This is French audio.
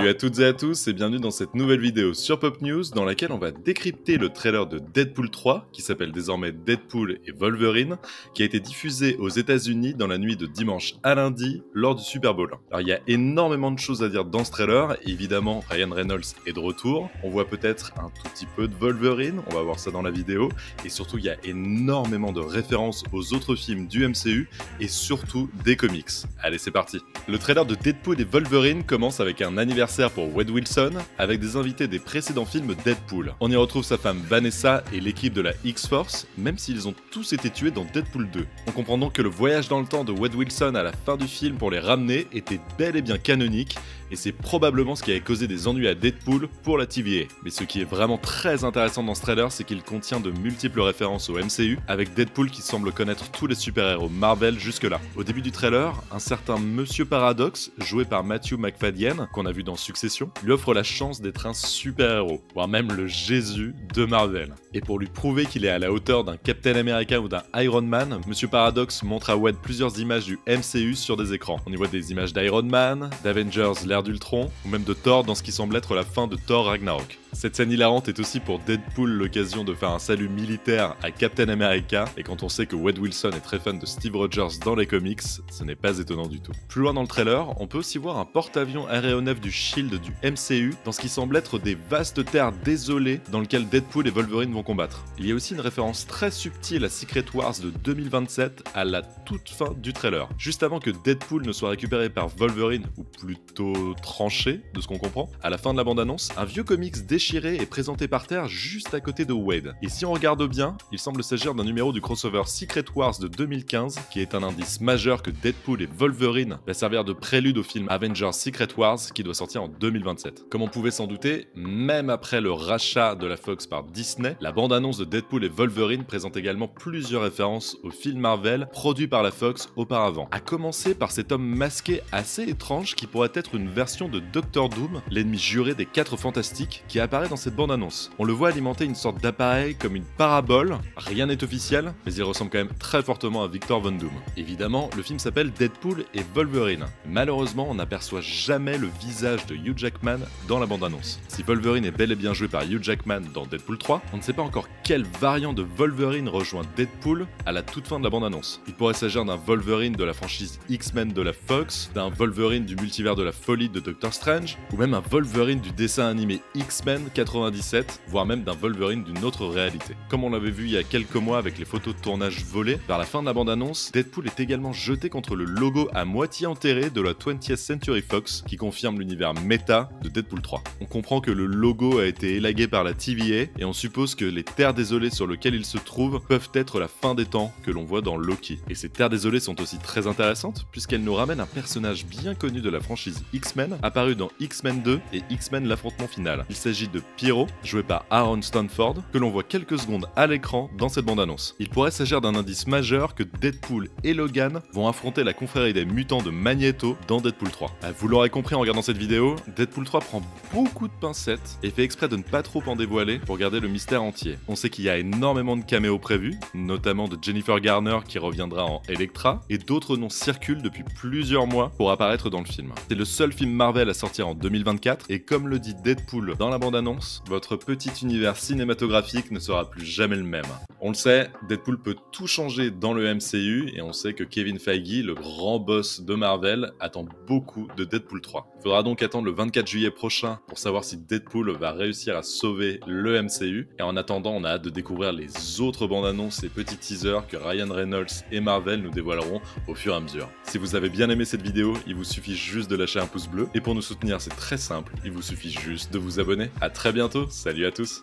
Salut à toutes et à tous et bienvenue dans cette nouvelle vidéo sur Pop News dans laquelle on va décrypter le trailer de Deadpool 3 qui s'appelle désormais Deadpool et Wolverine qui a été diffusé aux États-Unis dans la nuit de dimanche à lundi lors du Super Bowl. Alors il y a énormément de choses à dire dans ce trailer, évidemment Ryan Reynolds est de retour, on voit peut-être un tout petit peu de Wolverine, on va voir ça dans la vidéo, et surtout il y a énormément de références aux autres films du MCU et surtout des comics. Allez c'est parti. Le trailer de Deadpool et Wolverine commence avec un anniversaire pour Wade Wilson, avec des invités des précédents films Deadpool. On y retrouve sa femme Vanessa et l'équipe de la X-Force, même s'ils ont tous été tués dans Deadpool 2. On comprend donc que le voyage dans le temps de Wade Wilson à la fin du film pour les ramener était bel et bien canonique, et c'est probablement ce qui a causé des ennuis à Deadpool pour la TVA. Mais ce qui est vraiment très intéressant dans ce trailer, c'est qu'il contient de multiples références au MCU, avec Deadpool qui semble connaître tous les super-héros Marvel jusque-là. Au début du trailer, un certain Monsieur Paradox, joué par Matthew Macfadyen, qu'on a vu dans Succession, lui offre la chance d'être un super-héros, voire même le Jésus de Marvel. Et pour lui prouver qu'il est à la hauteur d'un Captain America ou d'un Iron Man, Monsieur Paradox montre à Wade plusieurs images du MCU sur des écrans. On y voit des images d'Iron Man, d'Avengers l'ère d'Ultron, ou même de Thor dans ce qui semble être la fin de Thor Ragnarok. Cette scène hilarante est aussi pour Deadpool l'occasion de faire un salut militaire à Captain America, et quand on sait que Wade Wilson est très fan de Steve Rogers dans les comics, ce n'est pas étonnant du tout. Plus loin dans le trailer, on peut aussi voir un porte-avions aéronef du SHIELD du MCU dans ce qui semble être des vastes terres désolées dans lesquelles Deadpool et Wolverine vont combattre. Il y a aussi une référence très subtile à Secret Wars de 2027 à la toute fin du trailer. Juste avant que Deadpool ne soit récupéré par Wolverine, ou plutôt tranché, de ce qu'on comprend, à la fin de la bande-annonce, un vieux comics déchiré est présenté par terre juste à côté de Wade. Et si on regarde bien, il semble s'agir d'un numéro du crossover Secret Wars de 2015, qui est un indice majeur que Deadpool et Wolverine va servir de prélude au film Avengers Secret Wars qui doit sortir en 2027. Comme on pouvait s'en douter, même après le rachat de la Fox par Disney, la bande-annonce de Deadpool et Wolverine présente également plusieurs références aux films Marvel produits par la Fox auparavant. À commencer par cet homme masqué assez étrange qui pourrait être une version de Doctor Doom, l'ennemi juré des 4 Fantastiques, qui apparaît dans cette bande-annonce. On le voit alimenter une sorte d'appareil comme une parabole, rien n'est officiel, mais il ressemble quand même très fortement à Victor Von Doom. Évidemment, le film s'appelle Deadpool et Wolverine. Malheureusement, on n'aperçoit jamais le visage de Hugh Jackman dans la bande-annonce. Si Wolverine est bel et bien joué par Hugh Jackman dans Deadpool 3, on ne sait pas encore quel variant de Wolverine rejoint Deadpool à la toute fin de la bande-annonce. Il pourrait s'agir d'un Wolverine de la franchise X-Men de la Fox, d'un Wolverine du multivers de la folie de Doctor Strange, ou même un Wolverine du dessin animé X-Men 97, voire même d'un Wolverine d'une autre réalité. Comme on l'avait vu il y a quelques mois avec les photos de tournage volées, vers la fin de la bande-annonce, Deadpool est également jeté contre le logo à moitié enterré de la 20th Century Fox qui confirme l'univers méta de Deadpool 3. On comprend que le logo a été élagué par la TVA et on suppose que les terres désolées sur lesquelles il se trouve peuvent être la fin des temps que l'on voit dans Loki. Et ces terres désolées sont aussi très intéressantes puisqu'elles nous ramènent un personnage bien connu de la franchise X-Men apparu dans X-Men 2 et X-Men l'affrontement final. Il s'agit de Pyro, joué par Aaron Stanford, que l'on voit quelques secondes à l'écran dans cette bande-annonce. Il pourrait s'agir d'un indice majeur que Deadpool et Logan vont affronter la confrérie des mutants de Magneto dans Deadpool 3. Vous l'aurez compris en regardant cette vidéo, Deadpool 3 prend beaucoup de pincettes et fait exprès de ne pas trop en dévoiler pour garder le mystère entier. On sait qu'il y a énormément de caméos prévus, notamment de Jennifer Garner qui reviendra en Elektra, et d'autres noms circulent depuis plusieurs mois pour apparaître dans le film. C'est le seul film Marvel à sortir en 2024, et comme le dit Deadpool dans la bande-annonce, votre petit univers cinématographique ne sera plus jamais le même. On le sait, Deadpool peut tout changer dans le MCU, et on sait que Kevin Feige, le grand boss de Marvel, attend beaucoup de Deadpool 3. Il faudra donc attendre le 24 juillet prochain pour savoir si Deadpool va réussir à sauver le MCU, et en attendant, on a hâte de découvrir les autres bandes-annonces et petits teasers que Ryan Reynolds et Marvel nous dévoileront au fur et à mesure. Si vous avez bien aimé cette vidéo, il vous suffit juste de lâcher un pouce bleu, et pour nous soutenir, c'est très simple, il vous suffit juste de vous abonner. À très bientôt, salut à tous!